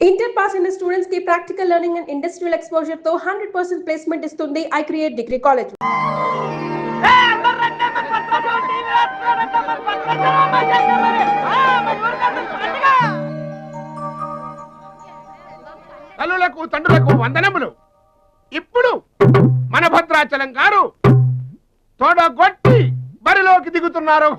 Inter pass in students की practical learning and industrial exposure तो 100% placement इस्तुंदी I create degree college. తల్లులకు తండ్రులకు వందనములు. ఇప్పుడు మన భద్రాచలం గారు తోడగొట్టి బరిలోకి దిగుతున్నారు.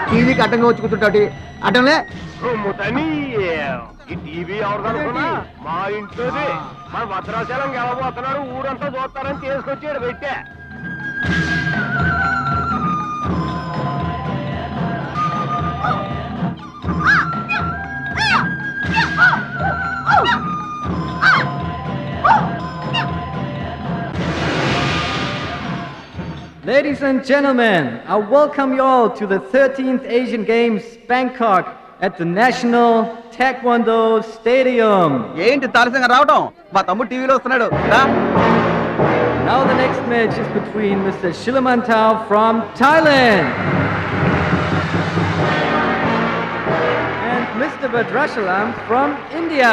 టీవీకి అడ్డంగా వచ్చి కూర్చుంటాడు అడ్డంలే ఈ టీవీ ఎవరిదనుకున్నా మా ఇంట్లోనే మన భద్రాచలం గెలబోతున్నాడు ఊరంతా చూస్తారని తీసుకొచ్చాడు పెట్టే. Ladies and gentlemen, I welcome you all to the 13th Asian Games, Bangkok, at the National Taekwondo Stadium. ఏంటి తారసంగా రావడం? మా తమ్ముడు టీవీలో వస్తున్నాడు. Now the next match is between Mr. Shilamantau from Thailand and Mr. Badrashalam from India.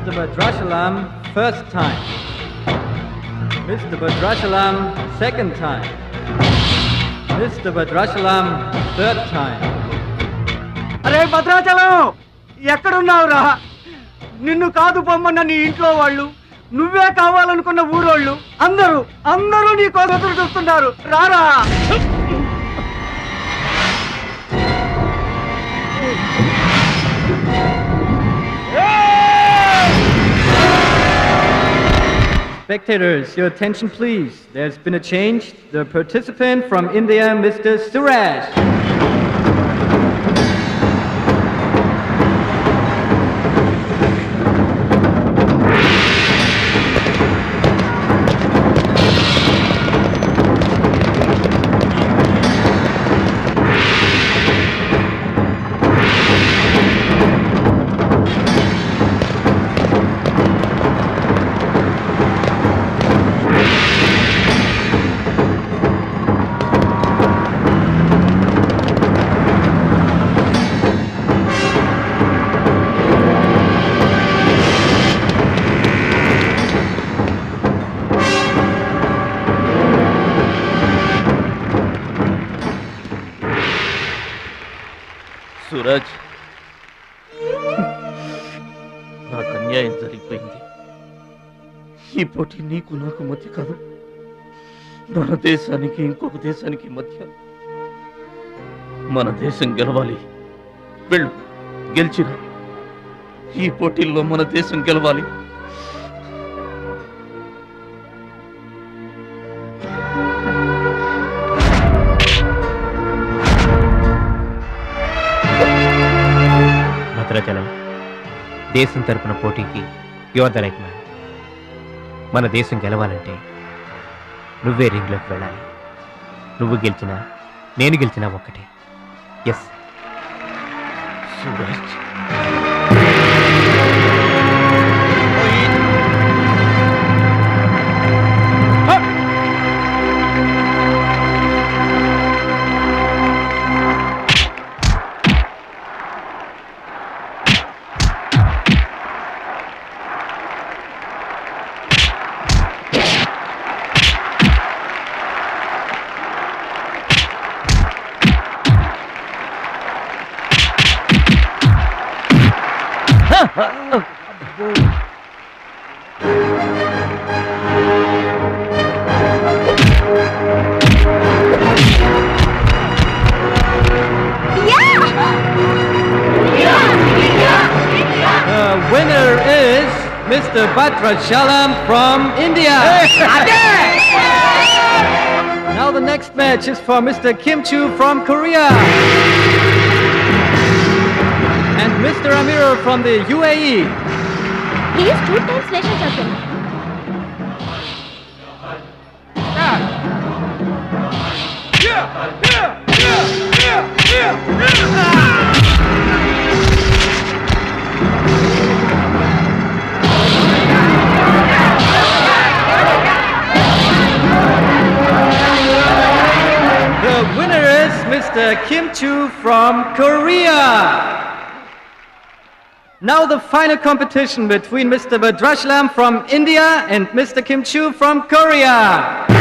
Mr. Badrashalam, first time. Mr. Badrashalam, second time. Mr. Badrashalam, third time. అరే భద్రాచలం ఎక్కడున్నావురా? నిన్ను కాదు పొమ్మన్న నీ ఇంట్లో వాళ్ళు, నువ్వే కావాలనుకున్న ఊరోళ్ళు అందరూ నీ కోసం చూస్తున్నారు. రారా. Spectators, your attention please. There's been a change. The participant from India, Mr. Suraj. Suraj, నాకు అన్యాయం జరిగిపోయింది. ఈ పోటీ నీకు నాకు మధ్య కాదు, మన దేశానికి ఇంకొక దేశానికి మధ్య. మన దేశం గెలవాలి. వెళ్ళు, గెలిచిరా. ఈ పోటీల్లో మన దేశం గెలవాలి. భద్రాచలం దేశం తరపున పోటీకి యువర్ ద రైట్ మ్యాన్. మన దేశం గెలవాలంటే నువ్వే రింగ్లోకి వెళ్ళాలి. నువ్వు గెలిచినా నేను గెలిచినా ఒక్కటే. S Suraj. Winner is Mr. Badrashalam from India. Now the next match is for Mr. Kim Chu from Korea. rival from the UAE. He is 2 times national champion. The winner is Mr. Kim Chu from Korea. Now the final competition between Mr. Bhadrachalam from India and Mr. Kim Chu from Korea.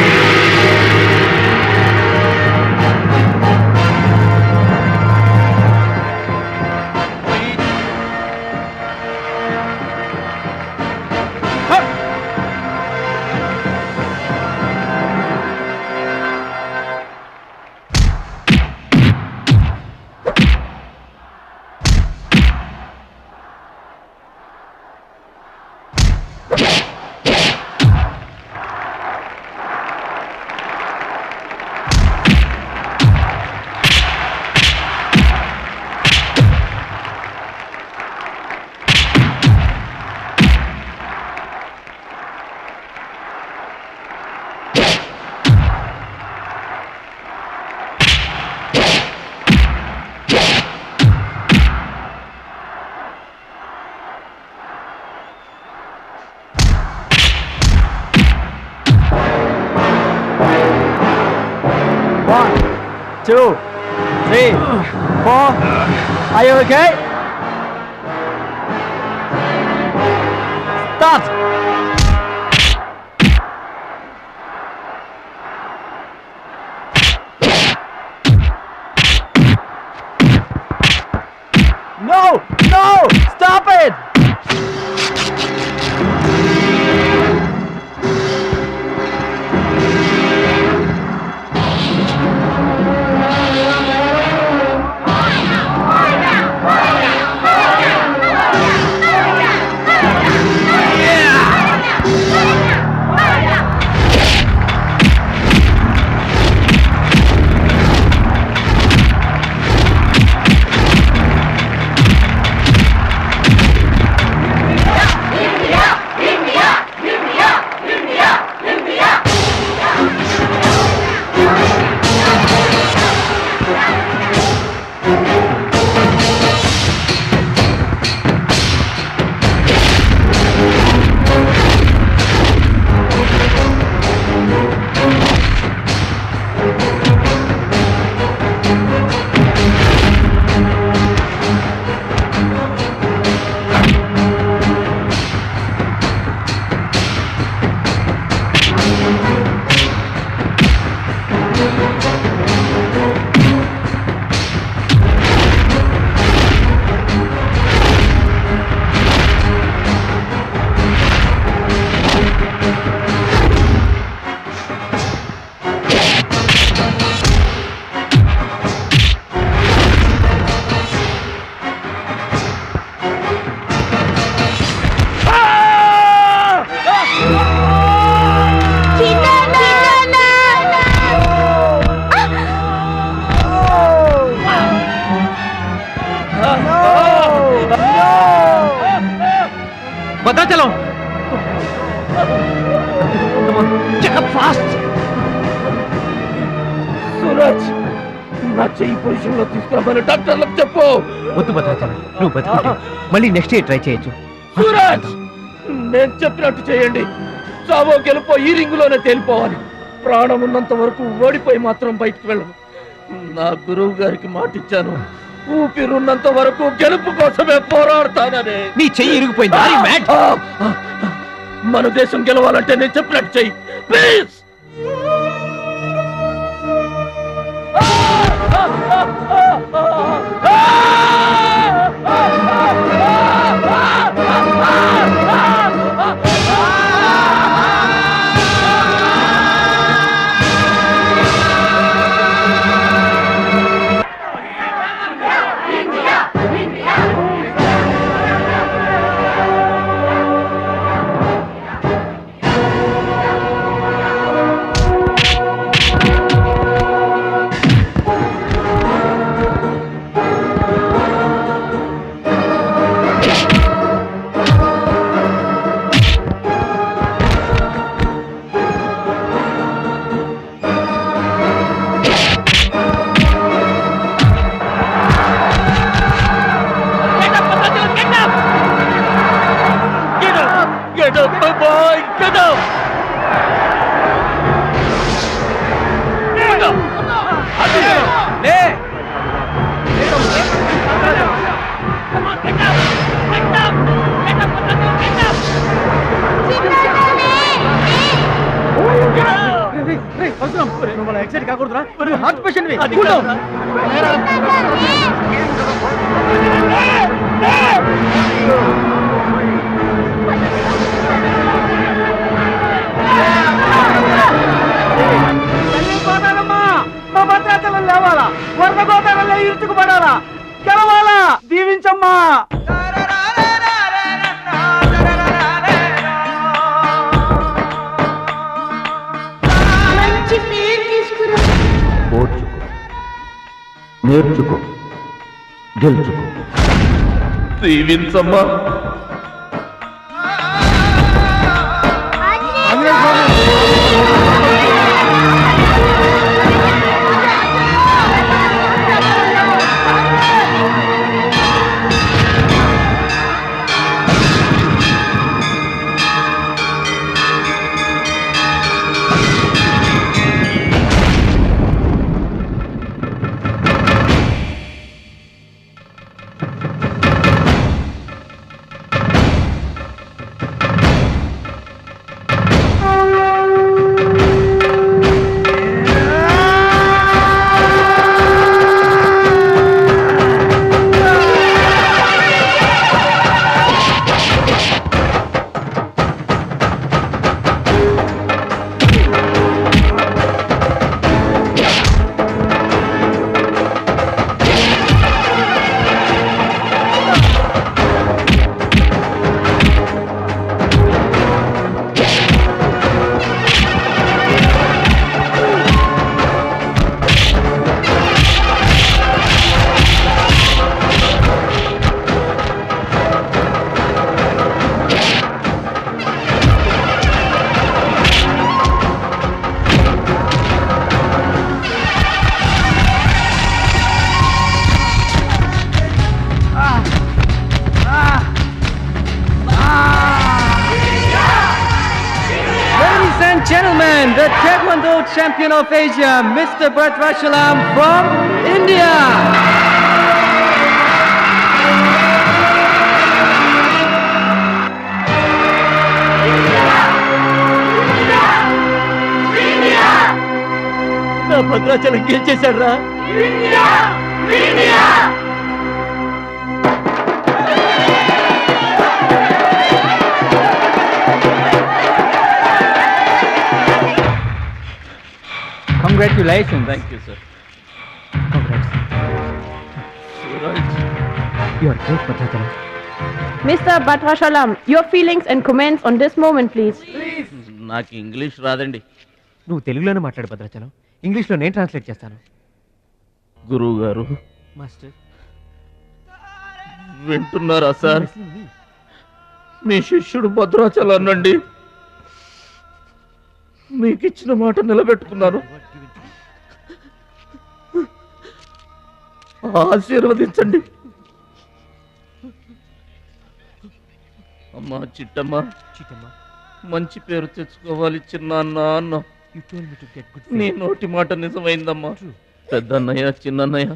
Two, three, four. Are you okay? Start. No, no, stop it. Bhadrachalam Suraj నా చెయ్యి position లో తీసుకురామని డాక్టర్లకు చెప్పు. వద్దు భద్రాచలం, నువ్వు బతుకుంటే మళ్ళీ next year try చేయొచ్చు. సూరజ్ నేను చెప్పినట్టు చేయండి. చావో గెలుపో ఈ రింగులోనే తేలిపోవాలి. ప్రాణం ఉన్నంత వరకు ఓడిపోయి మాత్రం బయటికి వెళ్ళను. నా గురువు గారికి మాటిచ్చాను, ఊపిరున్నంత వరకు గెలుపు కోసమే పోరాడతానని. నీ చెయ్యి ఇరిగిపోయింది. మన దేశం గెలవాలంటే నేను చెప్పినట్టు చెయ్యి ప్లీజ్. యాక్సిడెంట్ కాకూడదురా, హార్ట్ పేషెంట్. మా భద్రాచలం లేవాలా, వరద గోదావరిలో ఇరుచుకుపడాలా, గెలవాలా, దీవించమ్మా. ఓర్చుకో, నేర్చుకో, గెలుచుకో, దీవించమ్మా. Gentlemen, the Taekwondo champion of Asia, Mr. Bhadrachalam from India. నా భద్రాచలం గెలిచేశాడు రా. Congratulations. Thank you, sir. Congrats. Right. You are great, Bhadrachalam. Mr. Bhadrachalam, your feelings and comments on this moment, please. నాకు English రాదండి. నువ్వు తెలుగులోనే మాట్లాడు భద్రాచలం, ఇంగ్లీష్లో నేను translate చేస్తాను. గురువు గారు, మాస్టర్ వింటున్నారా సార్? మీ శిష్యుడు భద్రాచలాన్నండి. మీకు ఇచ్చిన మాట నిలబెట్టుకున్నాను. ఆశీర్వదించండి. అమ్మా చిట్టమ్మ, మంచి పేరు తెచ్చుకోవాలి చిన్నాన్న అన్న. నీ నోటి మాట నిజమైందమ్మా. పెద్దన్నయ్య, చిన్నన్నయ్య,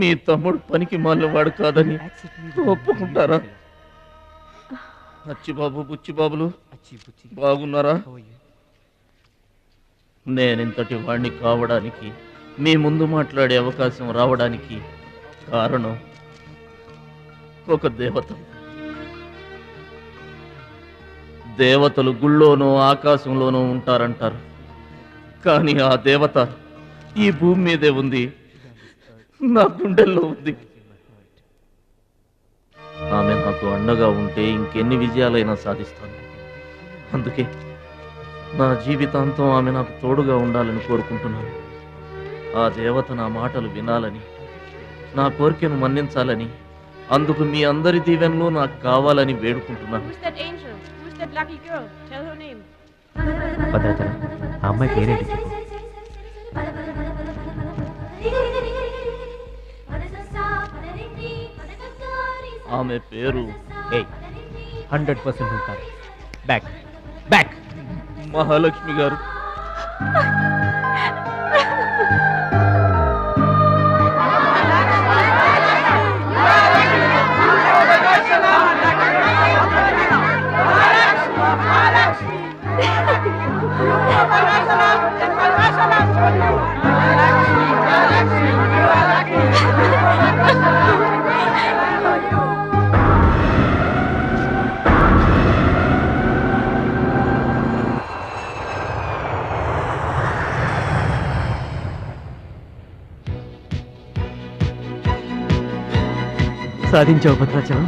మీ తమ్ముడు పనికి మాలినవాడు కాదని ఒప్పుకుంటారా? అచ్చిబాబు, బుచ్చిబాబులు బాగున్నారా? నేనింతటి వాణ్ణి కావడానికి, మీ ముందు మాట్లాడే అవకాశం రావడానికి కారణం ఒక దేవత. దేవతలు గుళ్ళోనో ఆకాశంలోనో ఉంటారంటారు, కానీ ఆ దేవత ఈ భూమి మీదే ఉంది, నా గుండెల్లో ఉంది. ఆమె నాకు అండగా ఉంటే ఇంకెన్ని విజయాలైనా సాధిస్తాను. అందుకే నా జీవితాంతం ఆమె నాకు తోడుగా ఉండాలని కోరుకుంటున్నాను. ఆ దేవత నా మాటలు వినాలని, నా కోరికను మన్నించాలని, అందుకు మీ అందరి దీవెనలు నాకు కావాలని వేడుకుంటున్నాను. భద్రాచలం, ఆ అమ్మాయి పేరేంటి చెప్పు. ఆమె పేరు 100% ఉంటారు. బ్యాక్ బ్యాక్ మహాలక్ష్మి గారు. Bhadrachalam! సాధించావు భద్రాచలం.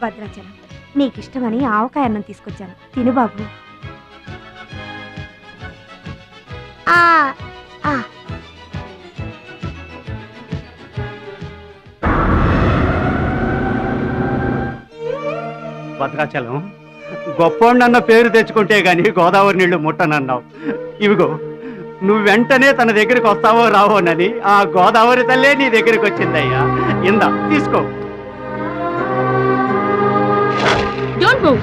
భద్రాచలం, నీకిష్టమని ఆవకాయ అన్నం తీసుకొచ్చాను, తిను బాబు. భద్రాచలం, గొప్పోండన్న పేరు తెచ్చుకుంటే గాని గోదావరి నీళ్లు ముట్టనన్నావు. ఇవిగో నువ్వు వెంటనే తన దగ్గరికి వస్తావో రావోనని ఆ గోదావరి తల్లే నీ దగ్గరికి వచ్చిందయ్యా. ఇందా తీసుకో. Don't move.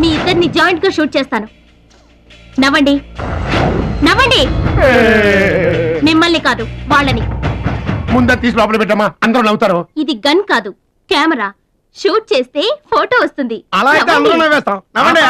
మీ ఇద్దరిని జాయింట్ గా షూట్ చేస్తాను. నవ్వండి, నవ్వండి. మిమ్మల్ని కాదు, వాళ్ళని. ముందా తీసి లోపల పెట్టమ్మా, అందరూ నవ్వుతారు. ఇది గన్ కాదు, కెమెరా. షూట్ చేస్తే ఫోటో వస్తుంది. అలా అయితే అందరూ నవ్వేస్తాం. నవ్వండి.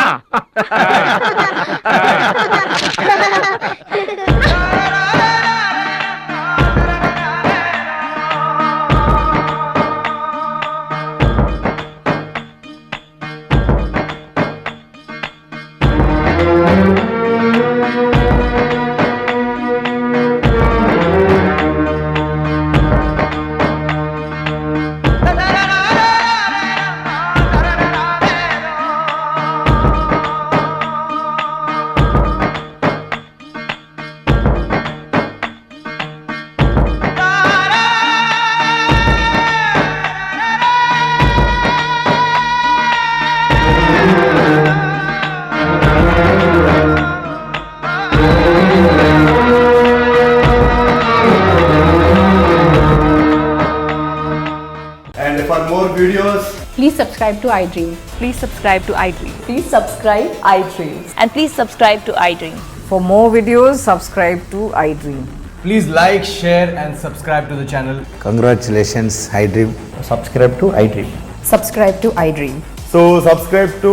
And for more videos, Please subscribe to iDream. Please subscribe to iDream. Please subscribe iDream. And please subscribe to iDream. For more videos, subscribe to iDream. please like, share and subscribe to the channel. Congratulations, iDream. Subscribe to iDream. Subscribe to iDream. So subscribe to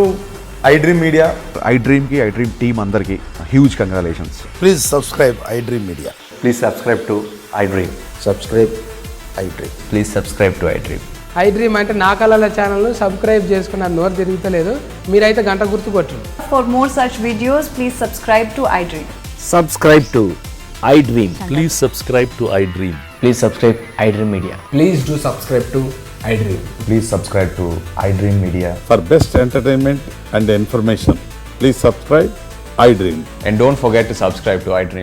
iDream Media. iDream ki iDream team andarki huge congratulations. Please subscribe iDream Media. Please subscribe to iDream. Subscribe iDream. Please subscribe to iDream. iDream అంటే నా కళల ఛానల్ను subscribe చేసుకున్న నోరు తిరుగుతలేదు. మీరైతే గంట గుర్తు కొట్టండి. For more such videos, please subscribe to iDream. Subscribe to iDream. Please subscribe to iDream. Please subscribe iDream Media. Please do subscribe to iDream. Please subscribe to iDream Media. For best entertainment and information, please subscribe iDream. And don't forget to subscribe to iDream.